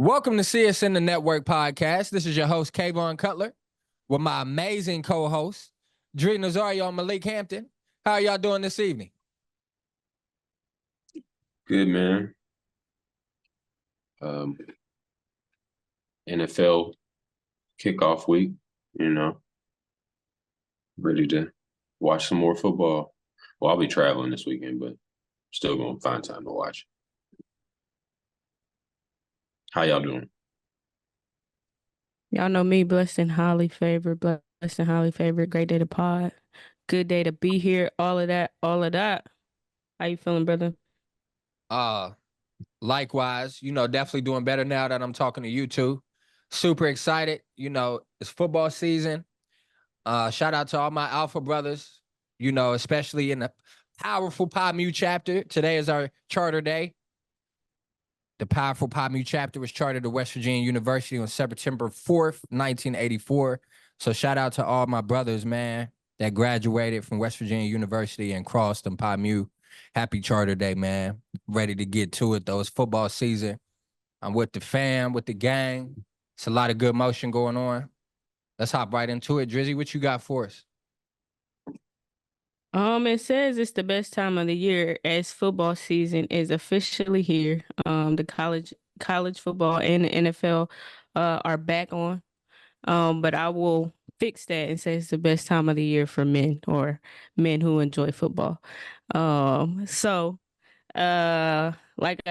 Welcome to CSN the Network Podcast. This is your host, Kayvon Cutler, with my amazing co-hosts, Dre Nazario and Malik Hampton. How are y'all doing this evening? Good, man. NFL kickoff week, ready to watch some more football. Well, I'll be traveling this weekend, but still going to find time to watch. How y'all doing? Y'all know me, blessed and highly favored, great day to pod, good day to be here, all of that. How you feeling, brother? Likewise, definitely doing better now that I'm talking to you two. Super excited. It's football season. Shout out to all my Alpha brothers, especially in the powerful Pi Mu chapter. Today is our charter day. The powerful Pi Mu chapter was chartered at West Virginia University on September 4th, 1984. So shout out to all my brothers, man, that graduated from West Virginia University and crossed in Pi Mu. Happy charter day, man. Ready to get to it, though. It's football season. I'm with the fam, with the gang. It's a lot of good motion going on. Let's hop right into it. Drizzy, what you got for us? It says it's the best time of the year as football season is officially here. The college football and the NFL are back on. But I will fix that and say it's the best time of the year for men or men who enjoy football. Like I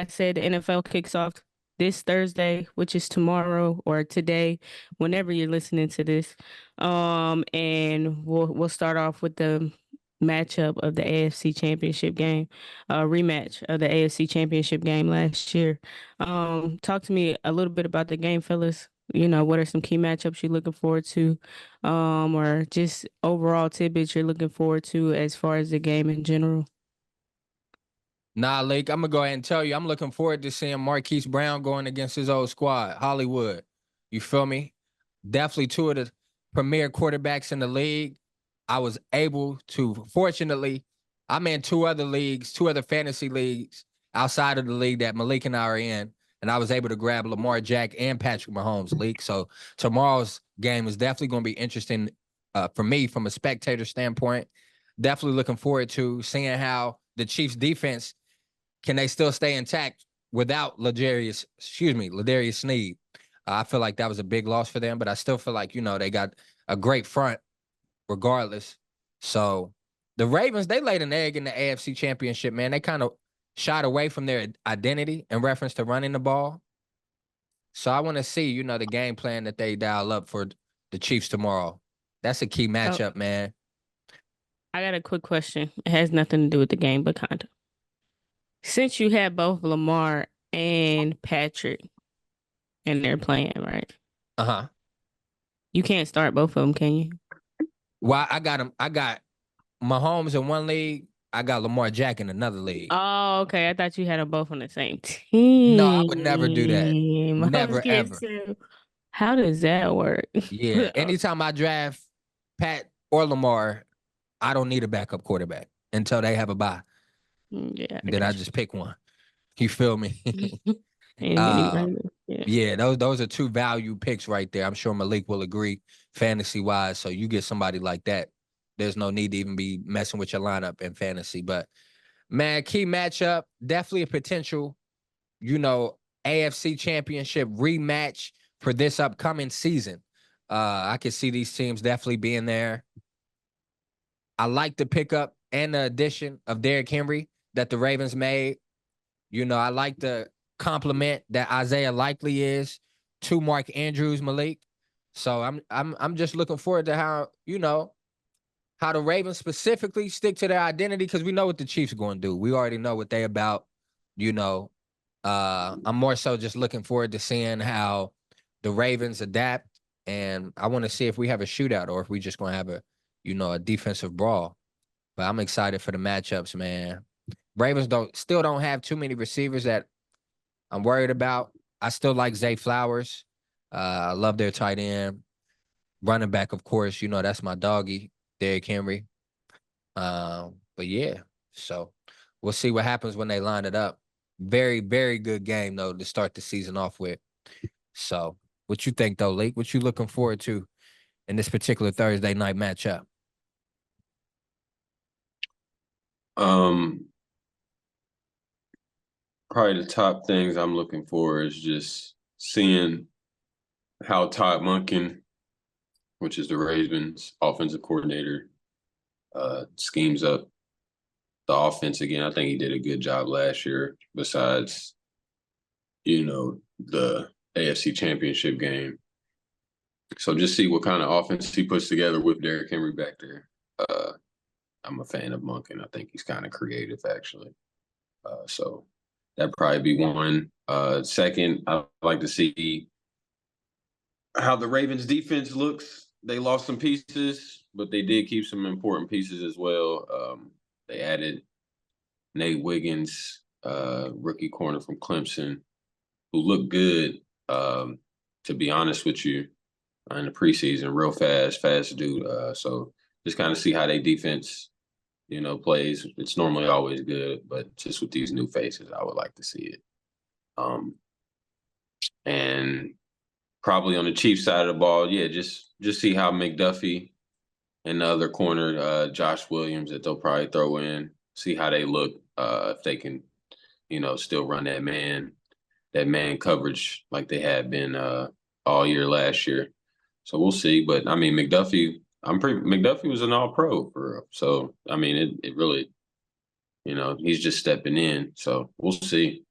said, the NFL kicks off this Thursday, which is tomorrow or today, whenever you're listening to this. And we'll start off with the matchup of the AFC Championship game, rematch of the AFC Championship game last year. Talk to me a little bit about the game, fellas. What are some key matchups you're looking forward to, or just overall tidbits you're looking forward to as far as the game in general? Nah, Lake, I'm going to go ahead and tell you, I'm looking forward to seeing Marquise Brown going against his old squad, Hollywood. You feel me? Definitely two of the premier quarterbacks in the league. I was able to, fortunately, I'm in two other fantasy leagues outside of the league that Malik and I are in, and I was able to grab Lamar Jack and Patrick Mahomes league. So tomorrow's game is definitely going to be interesting for me from a spectator standpoint. Definitely looking forward to seeing how the Chiefs defense, can they still stay intact without Ladarius Sneed? I feel like that was a big loss for them, but I still feel like, they got a great front regardless. So the Ravens, they laid an egg in the AFC Championship, man. They kind of shied away from their identity in reference to running the ball. So I want to see, the game plan that they dial up for the Chiefs tomorrow. That's a key matchup, man. I got a quick question. It has nothing to do with the game, but kind of. Since you have both Lamar and Patrick and they're playing, right? Uh-huh. You can't start both of them, can you? Well, I got them. I got Mahomes in one league. I got Lamar Jack in another league. Oh, okay. I thought you had them both on the same team. No, I would never do that. Never, ever. How does that work? Yeah. Anytime I draft Pat or Lamar, I don't need a backup quarterback until they have a bye. Yeah. Then I just pick one. You feel me? Yeah, those are two value picks right there. I'm sure Malik will agree, fantasy wise. So you get somebody like that, there's no need to even be messing with your lineup in fantasy. But man, key matchup, definitely a potential, AFC Championship rematch for this upcoming season. I could see these teams definitely being there. I like the pickup and the addition of Derrick Henry that the Ravens made. I like the compliment that Isaiah Likely is to Mark Andrews, Malik. So I'm just looking forward to how the Ravens specifically stick to their identity, because we know what the Chiefs are going to do. We already know what they about. I'm more so just looking forward to seeing how the Ravens adapt, and I want to see if we have a shootout or if we just going to have a defensive brawl. But I'm excited for the matchups, man. Ravens still don't have too many receivers that I'm worried about. I still like Zay Flowers. I love their tight end. Running back, of course, that's my doggy, Derrick Henry. But yeah, so we'll see what happens when they line it up. Very, very good game, though, to start the season off with. So, what you think though, Lake? What you looking forward to in this particular Thursday night matchup? Um, Probably the top things I'm looking for is just seeing how Todd Monken, which is the Ravens offensive coordinator, schemes up the offense again. I think he did a good job last year, besides, the AFC Championship game. So just see what kind of offense he puts together with Derrick Henry back there. I'm a fan of Monken. I think he's kind of creative, actually. So that'd probably be one. Second, I'd like to see how the Ravens defense looks. They lost some pieces, but they did keep some important pieces as well. They added Nate Wiggins, rookie corner from Clemson, who looked good, to be honest with you, in the preseason. Real fast dude. So just kind of see how they defense, plays. It's normally always good, but just with these new faces, I would like to see it. And probably on the Chiefs side of the ball, yeah, just see how McDuffie and the other corner, Josh Williams, that they'll probably throw in, see how they look, if they can, still run that man coverage like they had been all year last year. So we'll see. But I mean, McDuffie was an all pro for real. So I mean, it really, he's just stepping in. So we'll see.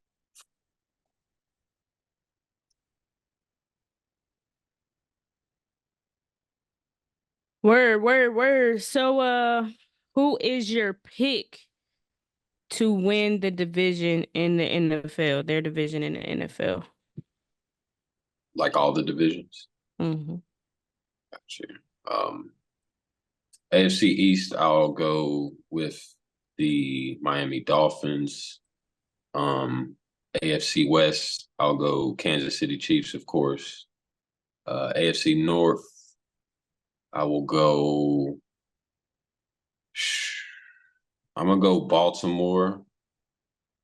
Word. So, who is your pick to win the division in the NFL? Their division in the NFL. Like all the divisions. Mm-hmm. Gotcha. AFC East, I'll go with the Miami Dolphins. AFC West, I'll go Kansas City Chiefs, of course. AFC North, I will go. I'm gonna go Baltimore.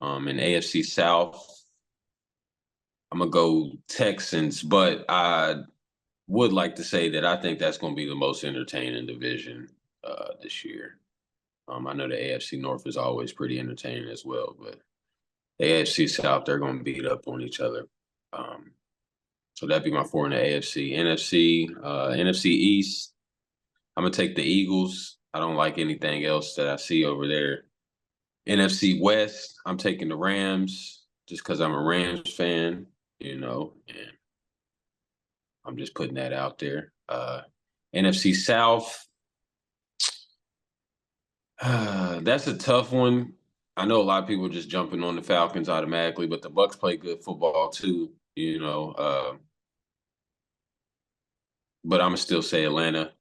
In AFC South, I'm gonna go Texans, but I would like to say that I think that's gonna be the most entertaining division this year. I know the AFC North is always pretty entertaining as well, but the AFC South, they're gonna beat up on each other. So that'd be my four in the AFC. NFC East, I'm gonna take the Eagles. I don't like anything else that I see over there. NFC West, I'm taking the Rams just because I'm a Rams fan, and I'm just putting that out there. NFC South, that's a tough one. I know a lot of people are just jumping on the Falcons automatically, but the Bucks play good football too, but I'm gonna still say Atlanta.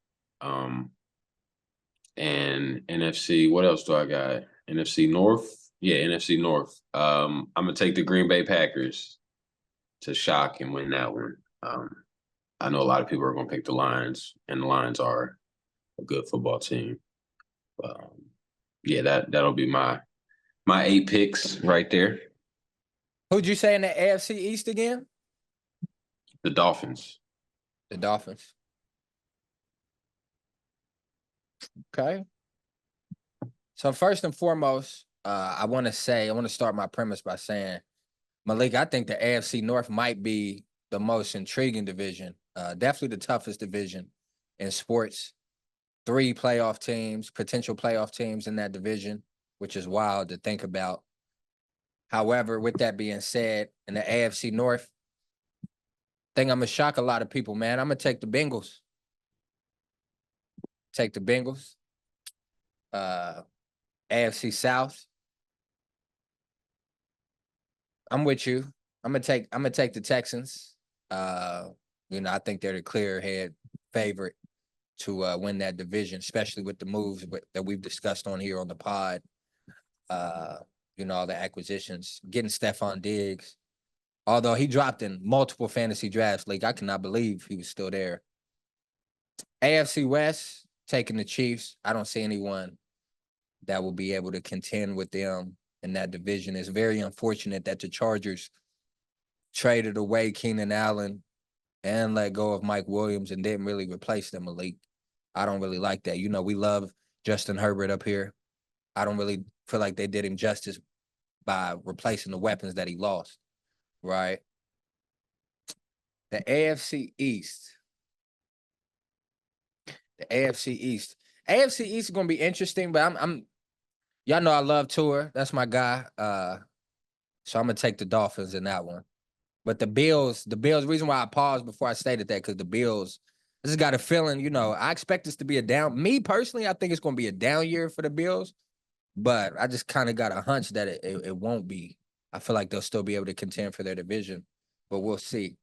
And NFC, what else do I got? NFC North? Yeah, NFC North. I'm gonna take the Green Bay Packers to shock and win that one. I know a lot of people are gonna pick the Lions, and the Lions are a good football team. Yeah, that'll be my 8 picks right there. Who'd you say in the AFC East again? The Dolphins. The Dolphins. Okay. So first and foremost, I want to start my premise by saying, Malik, I think the AFC North might be the most intriguing division. Definitely the toughest division in sports. 3 playoff teams, potential playoff teams in that division, which is wild to think about. However, with that being said, in the AFC North, I think I'm going to shock a lot of people, man. I'm going to take the Bengals. Take the Bengals. AFC South. I'm with you. I'm gonna take the Texans. I think they're the clear head favorite to win that division, especially with the moves that we've discussed on here on the pod. All the acquisitions, getting Stephon Diggs. Although he dropped in multiple fantasy drafts, like I cannot believe he was still there. AFC West, taking the Chiefs. I don't see anyone that will be able to contend with them in that division. It's very unfortunate that the Chargers traded away Keenan Allen and let go of Mike Williams and didn't really replace them, Malik. I don't really like that. You know, we love Justin Herbert up here. I don't really feel like they did him justice by replacing the weapons that he lost, right? The AFC East. The AFC East. AFC East is gonna be interesting, but I'm y'all know I love Tua. That's my guy. So I'm gonna take the Dolphins in that one. But the Bills, reason why I paused before I stated that, because the Bills, I just got a feeling, you know, I expect this to be a down. Me personally, I think it's gonna be a down year for the Bills, but I just kind of got a hunch that it won't be. I feel like they'll still be able to contend for their division, but we'll see.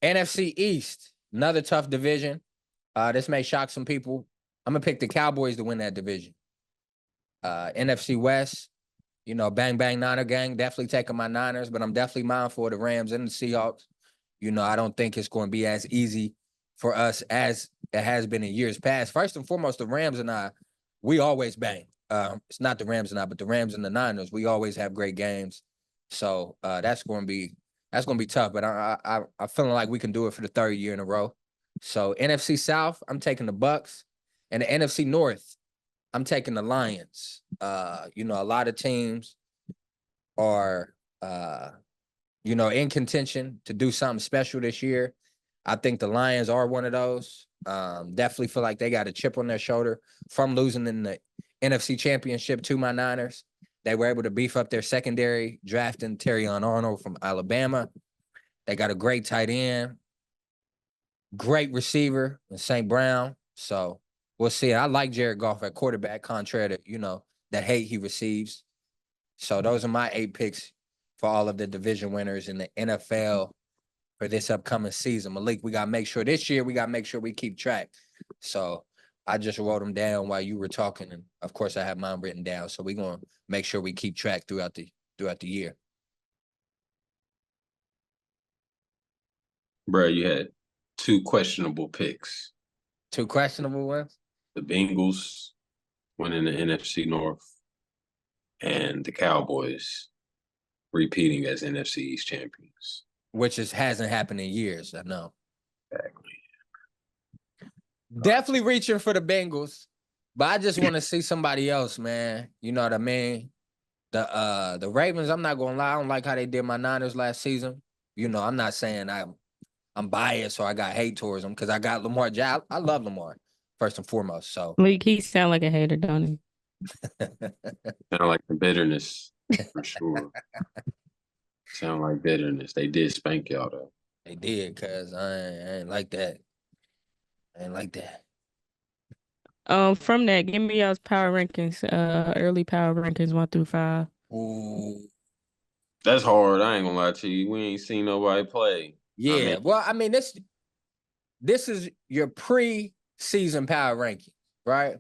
NFC East, another tough division. This may shock some people. I'm gonna pick the Cowboys to win that division. NFC West, you know, bang bang Niner gang, definitely taking my Niners, but I'm definitely mindful of the Rams and the Seahawks. You know, I don't think it's going to be as easy for us as it has been in years past. First and foremost, the Rams and I, we always bang. It's not the Rams and I, but the Rams and the Niners, we always have great games. So that's going to be tough. But I'm feeling like we can do it for the third year in a row. So NFC South, I'm taking the Bucks, and the NFC North, I'm taking the Lions. You know, a lot of teams are you know, in contention to do something special this year. I think the Lions are one of those. Definitely feel like they got a chip on their shoulder from losing in the NFC Championship to my Niners. They were able to beef up their secondary, drafting Terrion Arnold from Alabama. They got a great tight end, great receiver in St. Brown. So we'll see. I like Jared Goff at quarterback, contrary to, you know, that hate he receives. So those are my 8 picks for all of the division winners in the NFL for this upcoming season. Malik, we got to make sure this year, we keep track. So I just wrote them down while you were talking. And of course I have mine written down. So we're going to make sure we keep track throughout the year. Bro, you had 2 questionable picks. 2 questionable ones? The Bengals winning the NFC North and the Cowboys repeating as NFC East champions. Which hasn't happened in years, I know. Exactly. Definitely reaching for the Bengals, but I just want to see somebody else, man. You know what I mean? The Ravens, I'm not gonna lie, I don't like how they did my Niners last season. You know, I'm not saying I'm biased or I got hate towards them because I got Lamar Jackson. I love Lamar first and foremost. So Like, he sound like a hater, don't he? Sound like the bitterness for sure. Sound like bitterness. They did spank y'all though. they did, cause I ain't like that. I ain't like that. From that, give me y'all's power rankings, early power rankings 1 through 5. Ooh. That's hard. I ain't gonna lie to you. We ain't seen nobody play. Yeah. Well, I mean, this is your pre-season power ranking, right?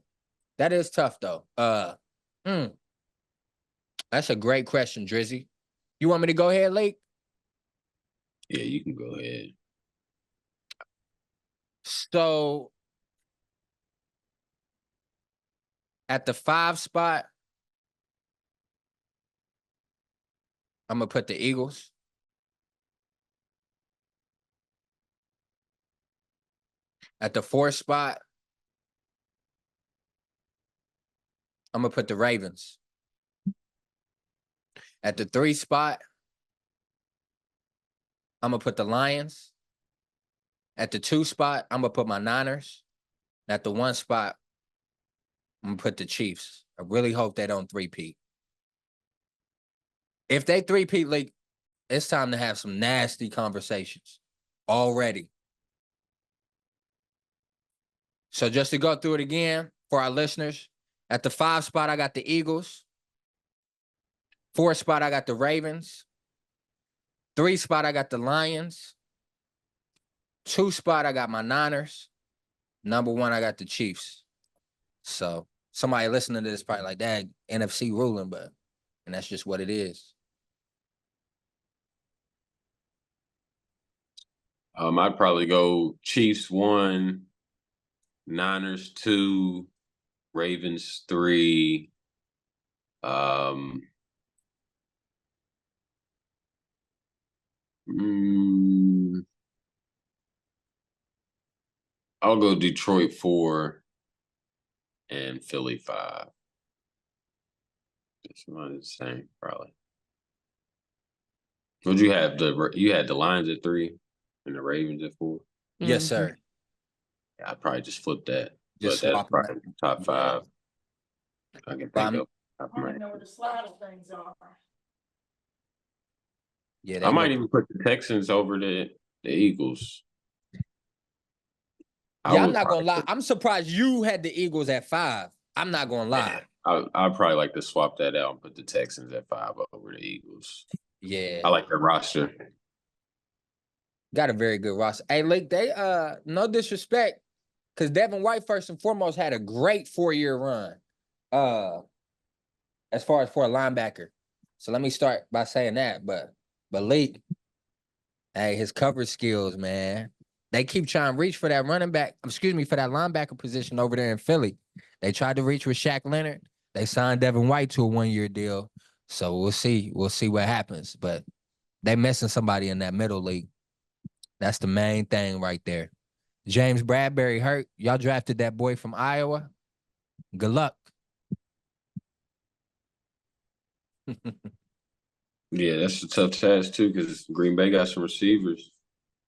That is tough though. That's a great question, Drizzy. You want me to go ahead, Lake? Yeah, you can go ahead. So at the 5 spot, I'm gonna put the Eagles. At the 4 spot, I'm gonna put the Ravens. At the 3 spot, I'm gonna put the Lions. At the 2 spot, I'm gonna put my Niners. At the 1 spot, I'm gonna put the Chiefs. I really hope they don't three-peat. If they three-peat, like, it's time to have some nasty conversations already. So just to go through it again for our listeners, at the 5 spot, I got the Eagles. 4 spot, I got the Ravens. 3 spot, I got the Lions. 2 spot, I got my Niners. Number 1, I got the Chiefs. So somebody listening to this probably like, that NFC ruling, and that's just what it is. I'd probably go Chiefs 1, Niners 2, Ravens 3. Mm, I'll go Detroit 4 and Philly 5. It's not the same, probably. Would you have you had the Lions at 3 and the Ravens at 4? Yes, Mhm. sir. Yeah, I'd probably just flip that. Just But that's swap them. probably top 5 I can think of. Yeah, I they might look. even put the Texans over the Eagles. I Yeah, I'm would not gonna probably lie. put, I'm surprised you had the Eagles at 5. I'm not gonna lie. I'd probably like to swap that out and put the Texans at 5 over the Eagles. Yeah, I like their roster. got a very good roster. Hey, Lake, they no disrespect, because Devin White first and foremost had a great 4-year run. As far as for a linebacker. So let me start by saying that. But Lake, hey, his coverage skills, man. They keep trying to reach for that running back, excuse me, for that linebacker position over there in Philly. They tried to reach with Shaq Leonard. They signed Devin White to a 1-year deal. So we'll see. We'll see what happens. But they missing somebody in that middle league. That's the main thing right there. James Bradbury hurt. Y'all drafted that boy from Iowa. Good luck. Yeah, that's a tough task too because Green Bay got some receivers.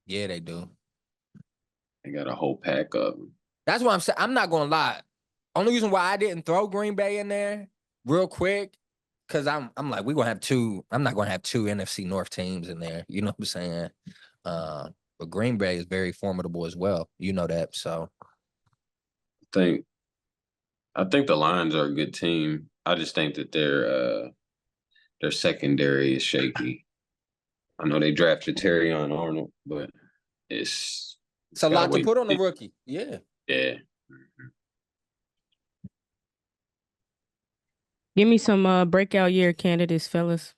Yeah, they do. They got a whole pack of them. That's what I'm saying. I'm not gonna lie. Only reason why I didn't throw Green Bay in there real quick, because I'm like, we're gonna have two. I'm not gonna have two NFC North teams in there. You know what I'm saying? But Green Bay is very formidable as well. You know that. So think I think the Lions are a good team. I just think that their secondary is shaky. I know they drafted Terry on Arnold, but it's it's a gotta lot to wait. put on a rookie. Yeah. Yeah. Give me some breakout year candidates, fellas.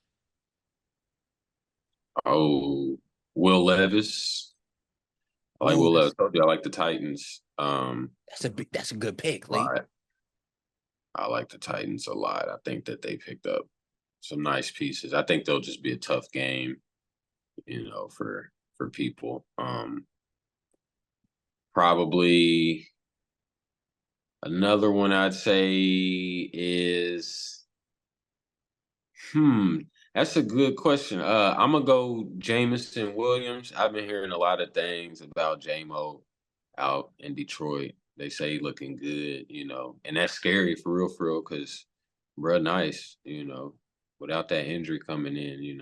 Oh, Will Levis. I like Ooh, Will Levis. I told you I like the Titans. that's a good pick, A Lee. lot. I like the Titans a lot. I think that they picked up some nice pieces. I think they'll just be a tough game, for people. Probably another one I'd say is that's a good question. I'm gonna go Jameson Williams. I've been hearing a lot of things about JMO out in Detroit. They say he looking good, and that's scary for real, because real nice, without that injury coming in,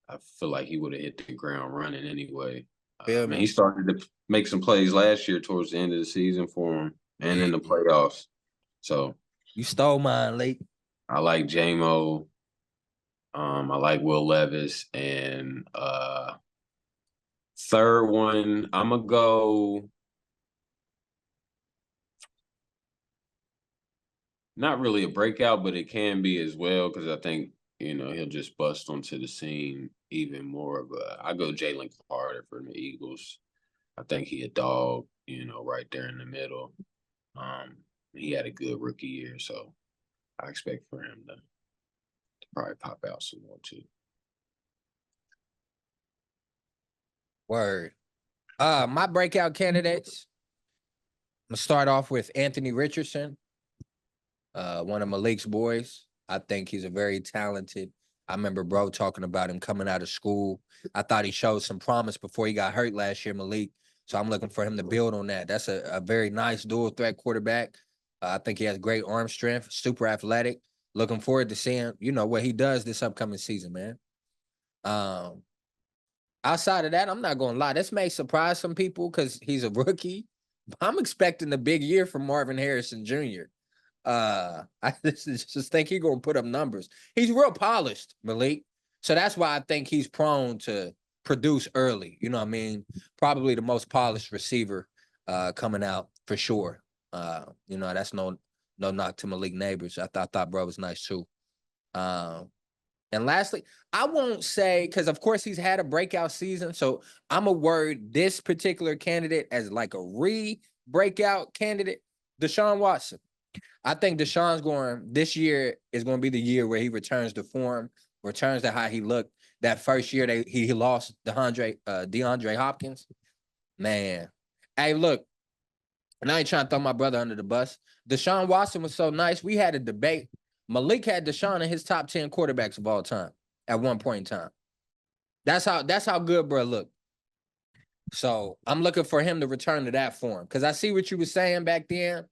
I feel like he would have hit the ground running anyway. Feel And me? he started to make some plays last year towards the end of the season for him and Yeah, in the yeah. playoffs. So You stole mine, Lee. I like JMO. I like Will Levis. And third one, I'm gonna go not really a breakout, but it can be as well, because I think, he'll just bust onto the scene even more. But I go Jalen Carter for the Eagles. I think he a dog, right there in the middle. He had a good rookie year, so I expect for him to probably pop out some more too. Word. My breakout candidates. I'm gonna start off with Anthony Richardson, one of Malik's boys. I think he's a very talented. I remember bro talking about him coming out of school. I thought he showed some promise before he got hurt last year, Malik. So I'm looking for him to build on that. That's a very nice dual threat quarterback. I think he has great arm strength, super athletic. Looking forward to seeing, what he does this upcoming season, man. Um, Outside of that, I'm not gonna lie. This may surprise some people because he's a rookie. But I'm expecting a big year from Marvin Harrison Jr. I just think he's gonna put up numbers. He's real polished, Malik. So that's why I think he's prone to produce early. You know what I mean? Probably the most polished receiver coming out for sure. That's no knock to Malik Neighbors. I thought bro was nice too. Um, and lastly, I won't say, because of course he's had a breakout season. So I'm a word this particular candidate as like a breakout candidate, Deshaun Watson. I think this year is going to be the year where he returns to form, returns to how he looked that first year he lost DeAndre Hopkins. Man. Hey, look, and I ain't trying to throw my brother under the bus. Deshaun Watson was so nice. We had a debate. Malik had Deshaun in his top 10 quarterbacks of all time at one point in time. That's how good bro looked. So I'm looking for him to return to that form. Because I see what you were saying back then.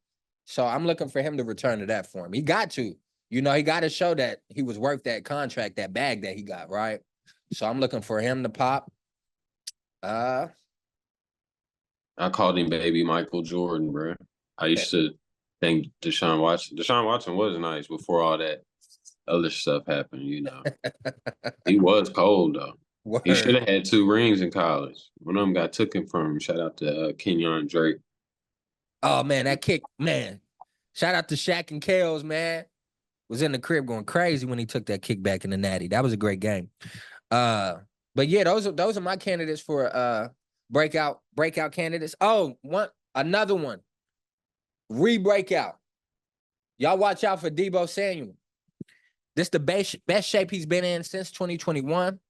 So I'm looking for him to return to that form. He got to. He got to show that he was worth that contract, that bag that he got, right? So I'm looking for him to pop. I called him baby Michael Jordan, bro. I used to think Deshaun Watson was nice before all that other stuff happened, He was cold, though. He should Word. have had 2 rings in college. One of them got taken from him. Shout out to Kenyon Drake. Oh, man, that kick, man. Shout out to Shaq and Kales, man. Was in the crib going crazy when he took that kick back in the natty. That was a great game. But yeah, those are my candidates for breakout candidates. Oh, another one. Re-breakout. Y'all watch out for Deebo Samuel. This the best shape he's been in since 2021.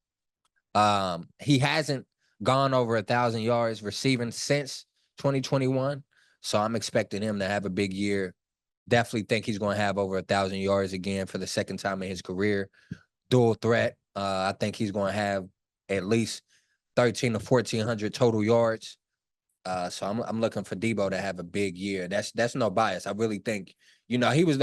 He hasn't gone over 1,000 yards receiving since 2021. So I'm expecting him to have a big year. Definitely think he's going to have over 1,000 yards again for the second time in his career. Dual threat. I think he's going to have at least 1,300 to 1,400 total yards. So I'm looking for Deebo to have a big year. That's no bias. I really think, he was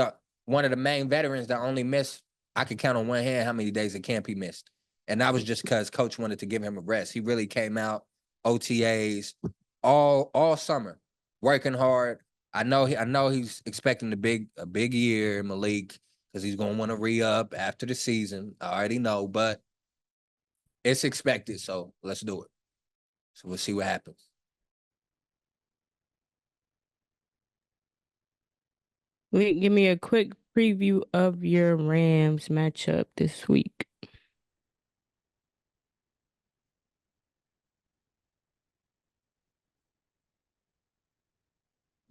one of the main veterans that only missed. I could count on one hand how many days of camp he missed, and that was just because coach wanted to give him a rest. He really came out OTAs all summer, working hard. I know he's expecting a big year, Malik, because he's gonna want to re-up after the season. I already know, but it's expected. So let's do it. So we'll see what happens. Give me a quick preview of your Rams matchup this week.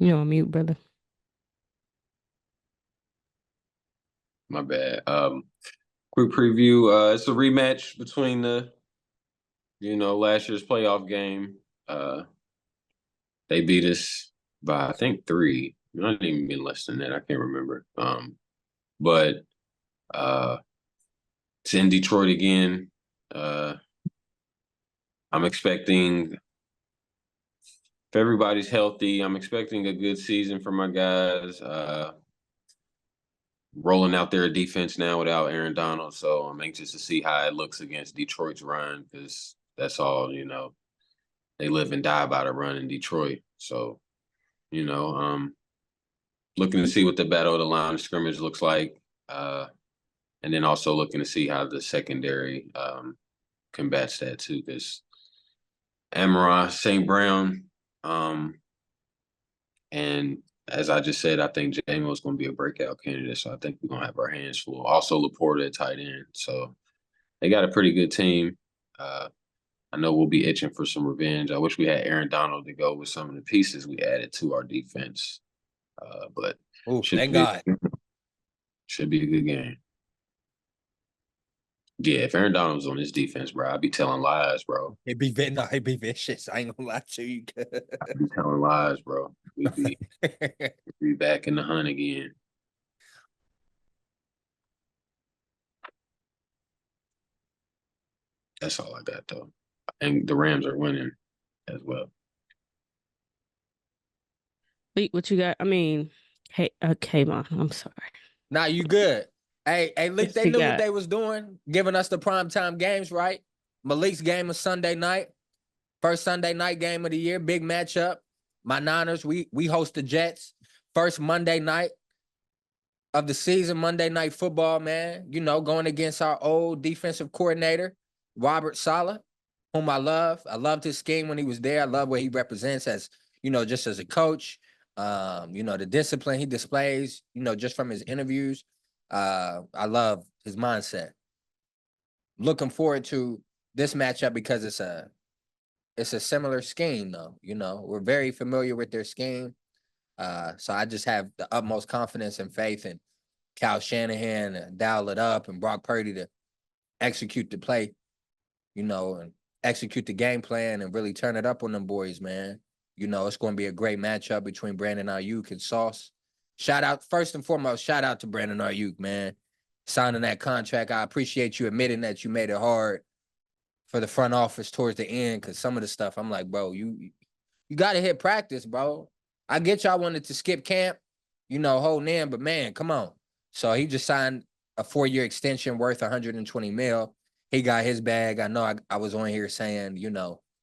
You're on mute, brother. My bad. Quick preview. It's a rematch between the, last year's playoff game. They beat us by, I think, 3. Not even been less than that. I can't remember. But it's in Detroit again. I'm expecting, if everybody's healthy, I'm expecting a good season for my guys. Rolling out their defense now without Aaron Donald, so I'm anxious to see how it looks against Detroit's run, because that's all, they live and die by the run in Detroit. So, looking to see what the battle of the line of scrimmage looks like. And then also looking to see how the secondary combats that too, because Amon-Ra St. Brown, and as I just said, I think J-Mo is going to be a breakout candidate, so I think we're going to have our hands full. Also, Laporta at tight end, so they got a pretty good team. I know we'll be itching for some revenge. I wish we had Aaron Donald to go with some of the pieces we added to our defense, but Thank God. Should be a good game. Yeah, if Aaron Donald was on this defense, bro, I'd be telling lies, bro. He'd be vicious. I ain't gonna lie to you. I'd be telling lies, bro. We'd be back in the hunt again. That's all I got, though. And the Rams are winning as well. Wait, what you got? I mean, hey, okay, Mom, I'm sorry. Nah, you good. Hey, look, Yes, they you knew got. what they was doing, giving us the primetime games, right? Malik's game is Sunday night. First Sunday night game of the year, big matchup. My Niners, we host the Jets. First Monday night of the season, Monday Night Football, man. Going against our old defensive coordinator, Robert Saleh, whom I love. I loved his scheme when he was there. I love what he represents as, just as a coach. The discipline he displays, just from his interviews. I love his mindset. Looking forward to this matchup because it's a similar scheme, though. We're very familiar with their scheme. So I just have the utmost confidence and faith in Kyle Shanahan to dial it up and Brock Purdy to execute the play and execute the game plan and really turn it up on them boys, man. It's going to be a great matchup between Brandon Ayuk and Sauce. First and foremost, shout out to Brandon Ayuk, man. Signing that contract. I appreciate you admitting that you made it hard for the front office towards the end, because some of the stuff I'm like, bro, you got to hit practice, bro. I get y'all wanted to skip camp, holding in, but man, come on. So he just signed a 4-year extension worth 120 mil. He got his bag. I know I was on here saying,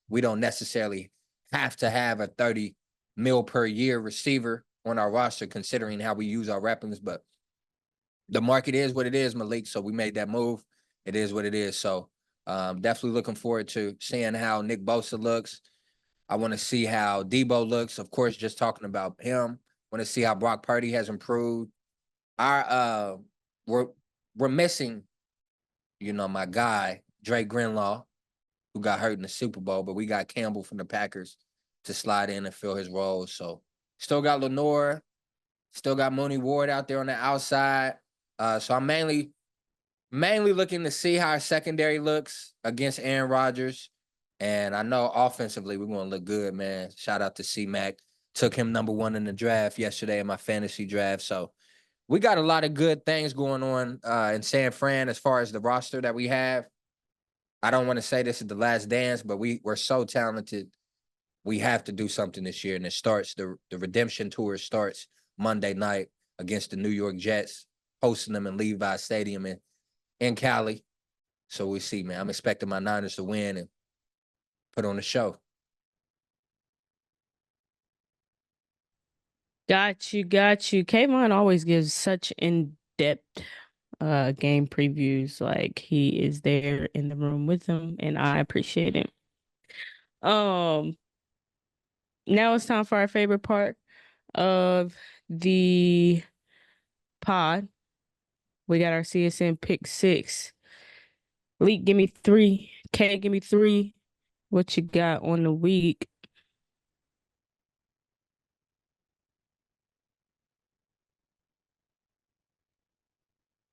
we don't necessarily have to have a 30 mil per year receiver on our roster, considering how we use our weapons, but the market is what it is, Malik. So we made that move. It is what it is. So definitely looking forward to seeing how Nick Bosa looks. I want to see how Debo looks. Of course, just talking about him. Want to see how Brock Purdy has improved. We're missing, my guy Drake Greenlaw, who got hurt in the Super Bowl, but we got Campbell from the Packers to slide in and fill his role. So still got Lenore, still got Mooney Ward out there on the outside. So I'm mainly looking to see how our secondary looks against Aaron Rodgers. And I know offensively we're going to look good, man. Shout out to C-Mac. Took him number 1 in the draft yesterday in my fantasy draft. So we got a lot of good things going on in San Fran as far as the roster that we have. I don't want to say this is the last dance, but we're so talented. We have to do something this year. And it starts, the redemption tour starts Monday night against the New York Jets, hosting them in Levi Stadium in Cali. So we see, man. I'm expecting my Niners to win and put on a show. Got you. Kayvon always gives such in-depth game previews. Like, he is there in the room with them, and I appreciate it. Now it's time for our favorite part of the pod. We got our CSN pick 6. Leak, give me 3. K, give me 3. What you got on the week?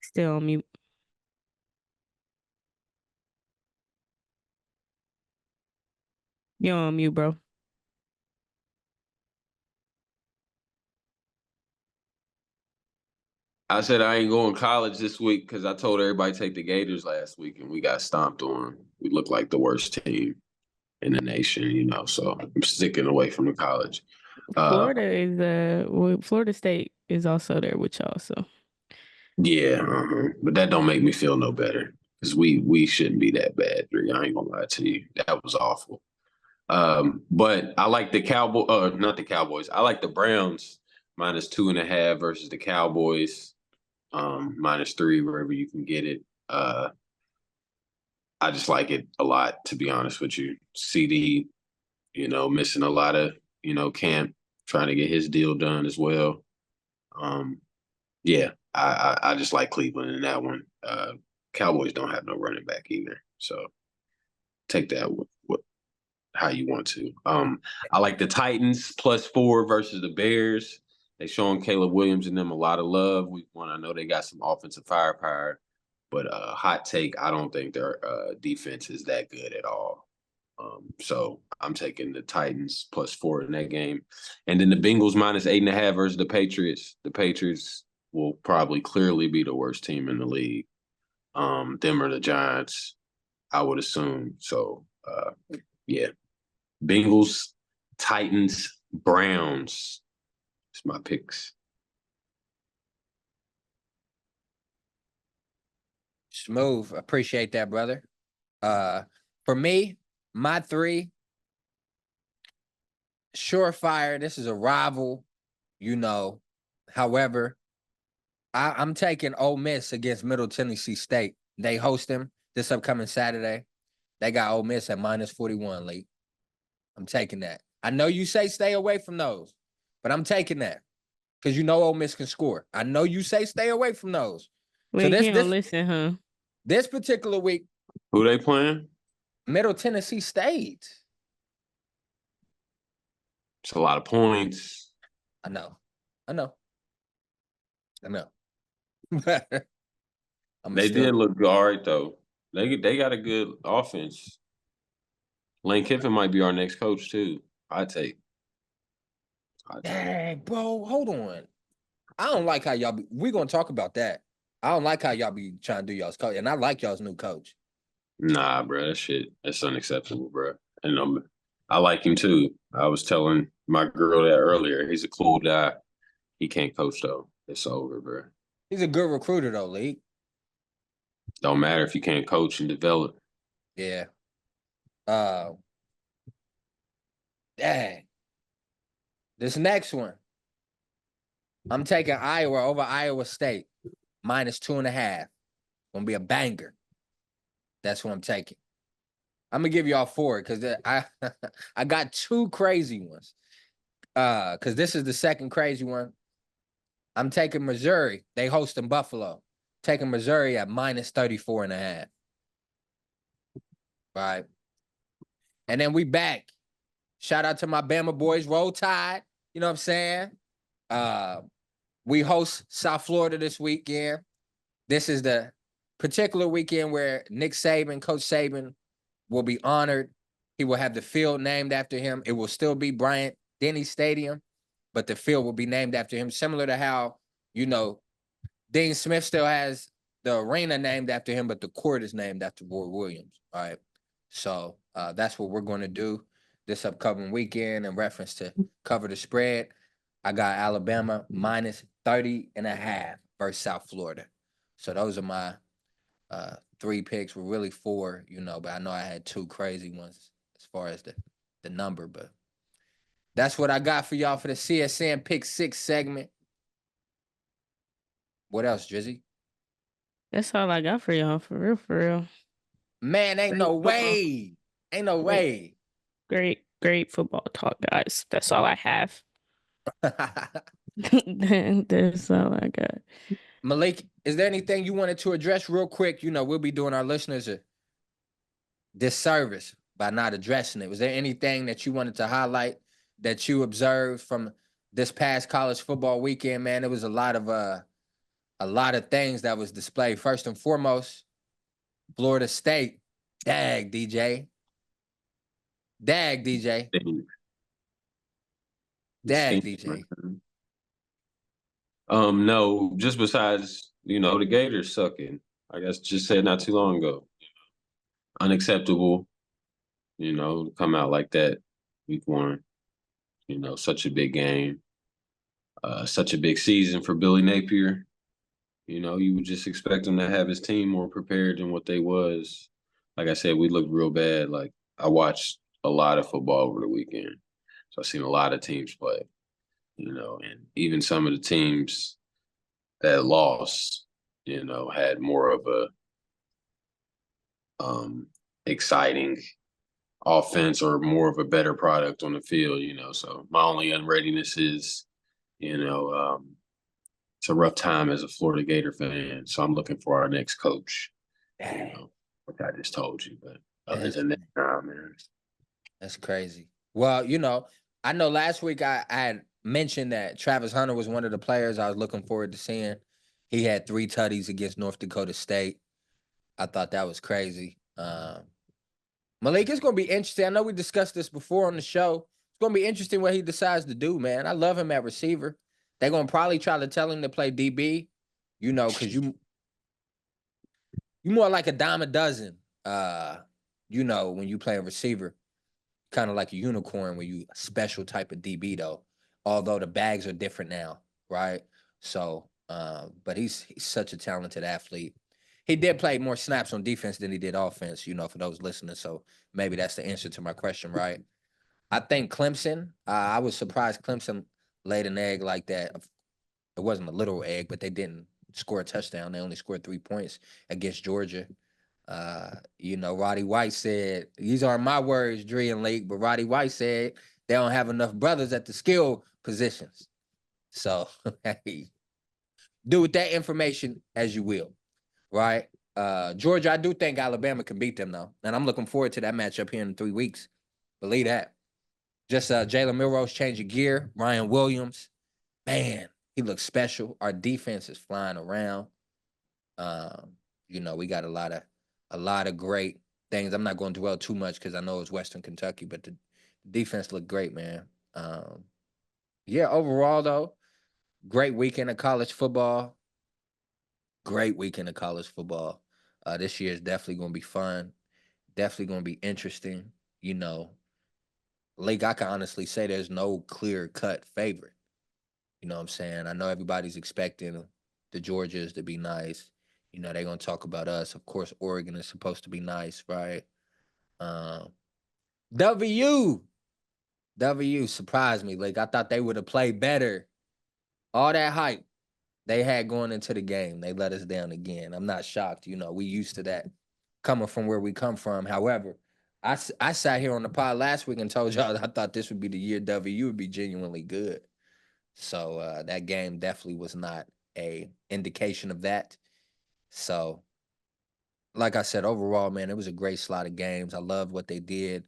Still on mute. You're on mute, bro. I said I ain't going to college this week because I told everybody to take the Gators last week and we got stomped on. We look like the worst team in the nation, so I'm sticking away from the college. Florida State is also there with y'all, so. Yeah, but that don't make me feel no better because we shouldn't be that bad. I ain't gonna lie to you, that was awful. But I like the not the Cowboys. I like the Browns -2.5 versus the Cowboys -3 wherever you can get it. I just like it a lot, to be honest with you. CD, missing a lot of camp, trying to get his deal done as well. Yeah, I just like Cleveland in that one. Cowboys don't have no running back either, so take that with how you want to. I like the Titans +4 versus the Bears. They showing Caleb Williams and them a lot of love. I know they got some offensive firepower, but hot take, I don't think their defense is that good at all. So I'm taking the Titans +4 in that game. And then the Bengals -8.5 versus the Patriots. The Patriots will probably clearly be the worst team in the league. Them or the Giants, I would assume. So, yeah. Bengals, Titans, Browns. It's my picks. Smooth. Appreciate that, brother. For me, my 3, surefire. This is a rival, However, I'm taking Ole Miss against Middle Tennessee State. They host them this upcoming Saturday. They got Ole Miss at -41, Lee. I'm taking that. I know you say stay away from those, but I'm taking that because Ole Miss can score. I know you say stay away from those. Wait, so don't listen, huh? This particular week, who they playing? Middle Tennessee State. It's a lot of points. I know. They did look all right, though. They got a good offense. Lane Kiffin might be our next coach too. I take. Dang, bro, hold on. I don't like how y'all be. We're gonna talk about that. I don't like how y'all be trying to do y'all's coach, and I like y'all's new coach. Nah, bro, that's unacceptable, bro. And I like him too. I was telling my girl that earlier. He's a cool guy. He can't coach though. It's over, bro. He's a good recruiter though, League. Don't matter if you can't coach and develop. Yeah. Uh, Dang. This next one, I'm taking Iowa over Iowa State, -2.5. Gonna be a banger. That's what I'm taking. I'm gonna give y'all 4 because I I got 2 crazy ones. Because this is the second crazy one. I'm taking Missouri. They host in Buffalo. Taking Missouri at -34.5. Right. And then we back. Shout out to my Bama boys. Roll Tide. You know what I'm saying? We host South Florida this weekend. This is the particular weekend where Nick Saban, Coach Saban, will be honored. He will have the field named after him. It will still be Bryant Denny Stadium, but the field will be named after him, similar to how, Dean Smith still has the arena named after him, but the court is named after Roy Williams. All right. So that's what we're going to do this upcoming weekend in reference to cover the spread. I got Alabama -30.5 versus South Florida. So those are my 3 picks. Were really 4, but I know I had 2 crazy ones as far as the number. But that's what I got for y'all for the CSN Pick 6 segment. What else, Drizzy? That's all I got for y'all. For real, for real. Man, ain't no way. Ain't no way. Great football talk, guys. That's all I have. That's all I got. Malik, is there anything you wanted to address real quick? We'll be doing our listeners a disservice by not addressing it. Was there anything that you wanted to highlight that you observed from this past college football weekend, man? It was a lot of things that was displayed. First and foremost, Florida State. Dag, DJ. Dag, DJ. Dag, DJ. No, just besides, the Gators sucking. I guess just said not too long ago. Unacceptable, to come out like that week 1. Such a big game. Such a big season for Billy Napier. You would just expect him to have his team more prepared than what they was. Like I said, we looked real bad. Like, I watched a lot of football over the weekend. So I've seen a lot of teams play, and even some of the teams that lost, had more of a exciting offense or more of a better product on the field, So my only unreadiness is, it's a rough time as a Florida Gator fan. So I'm looking for our next coach. Like I just told you. But other than that, man. That's crazy. Well, I know last week I had mentioned that Travis Hunter was one of the players I was looking forward to seeing. He had 3 tutties against North Dakota State. I thought that was crazy. Malik, it's going to be interesting. I know we discussed this before on the show. It's going to be interesting what he decides to do, man. I love him at receiver. They're going to probably try to tell him to play DB, because you more like a dime a dozen, when you play a receiver. Kind of like a unicorn when you a special type of DB, though. Although the bags are different now, right? So, but he's such a talented athlete. He did play more snaps on defense than he did offense, for those listening. So maybe that's the answer to my question, right? I think Clemson, I was surprised Clemson laid an egg like that. It wasn't a literal egg, but they didn't score a touchdown. They only scored 3 points against Georgia. Roddy White said, these aren't my words, Dre and Lake, but Roddy White said they don't have enough brothers at the skill positions. So, hey, do with that information as you will. Right. Georgia, I do think Alabama can beat them though. And I'm looking forward to that matchup here in 3 weeks. Believe that. Just Jalen Milroe's changing gear. Ryan Williams, man, he looks special. Our defense is flying around. We got a lot of A lot of great things. I'm not going to dwell too much because I know it's Western Kentucky, but the defense looked great, man. Yeah, overall though, great weekend of college football. Great weekend of college football. This year is definitely going to be fun. Definitely going to be interesting. You know, Lake, I can honestly say there's no clear cut favorite. You know what I'm saying? I know everybody's expecting the Georgias to be nice. You know, they're going to talk about us. Of course, Oregon is supposed to be nice, right? Um, W. W surprised me. Like, I thought they would have played better. All that hype they had going into the game, they let us down again. I'm not shocked. You know, we used to that coming from where we come from. However, I sat here on the pod last week and told y'all I thought this would be the year W would be genuinely good. So that game definitely was not a indication of that. So, like I said, overall, man, it was a great slot of games. I loved what they did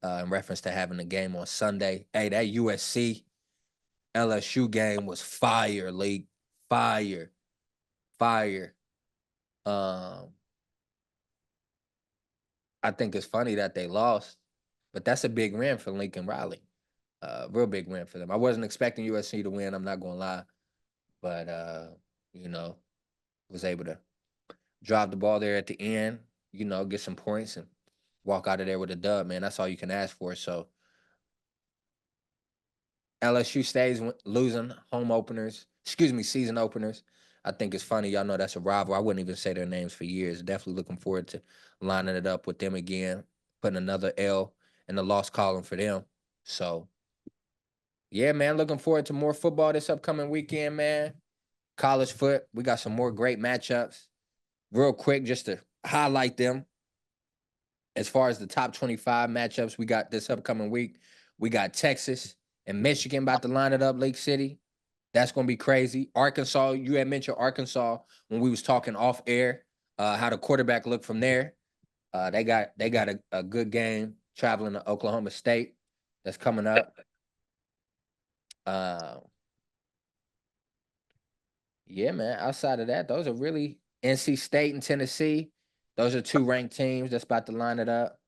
in reference to having the game on Sunday. Hey, that USC LSU game was fire, league. Fire. Fire. Um, I think it's funny that they lost, but that's a big win for Lincoln Riley. Real big win for them. I wasn't expecting USC to win, I'm not gonna lie. But you know, was able to drive the ball there at the end, you know, get some points and walk out of there with a dub, man. That's all you can ask for. So LSU stays losing home openers, excuse me, season openers. I think it's funny. Y'all know that's a rival. I wouldn't even say their names for years. Definitely looking forward to lining it up with them again, putting another L in the loss column for them. So, yeah, man, looking forward to more football this upcoming weekend, man. College foot, we got some more great matchups. Real quick, just to highlight them. As far as the top 25 matchups we got this upcoming week, we got Texas and Michigan about to line it up, Lake City. That's gonna be crazy. Arkansas, you had mentioned Arkansas when we was talking off air, how the quarterback looked from there. They got a good game traveling to Oklahoma State that's coming up. Uh, yeah, man. Outside of that, those are really NC State and Tennessee. Those are two ranked teams that's about to line it up.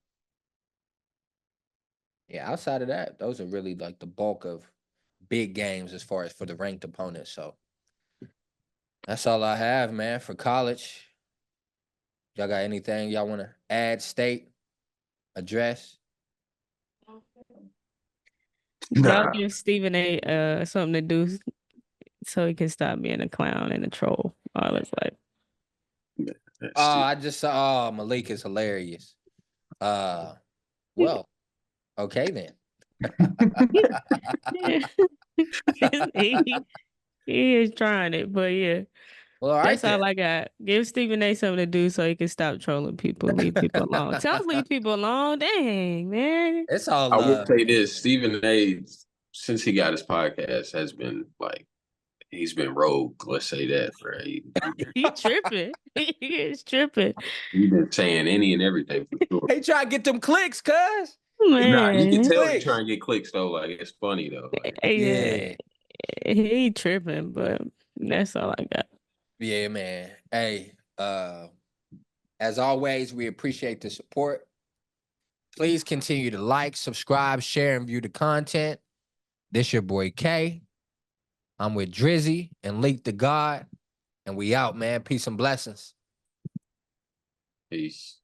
Yeah, outside of that, those are really like the bulk of big games as far as for the ranked opponents. So that's all I have, man, for college. Y'all got anything y'all want to add, state, address? Y'all Nah, give Stephen A something to do so he can stop being a clown and a troll all his life. that's Oh, stupid. I just saw. Oh, Malik is hilarious. Uh, well, okay then. he, he is trying it, but yeah. Well, all right That's then. all I got. Give Stephen A something to do so he can stop trolling people. Leave people alone. Tell us leave people alone. Dang, man. It's all I will love. say this: Stephen A. Since he got his podcast, has been like he's been rogue. Let's say that, right? He tripping. He is tripping. He's been saying any and everything for sure. Hey, try to get them clicks, cuz. Nah, you can Man. tell he Clicks. trying to get clicks though. Like it's funny though. Like Yeah. Yeah. He tripping, but that's all I got. Yeah, man. Hey, as always, we appreciate the support. Please continue to like, subscribe, share, and view the content. This your boy K. I'm with Drizzy and Leak the God. And we out, man. Peace and blessings. peace.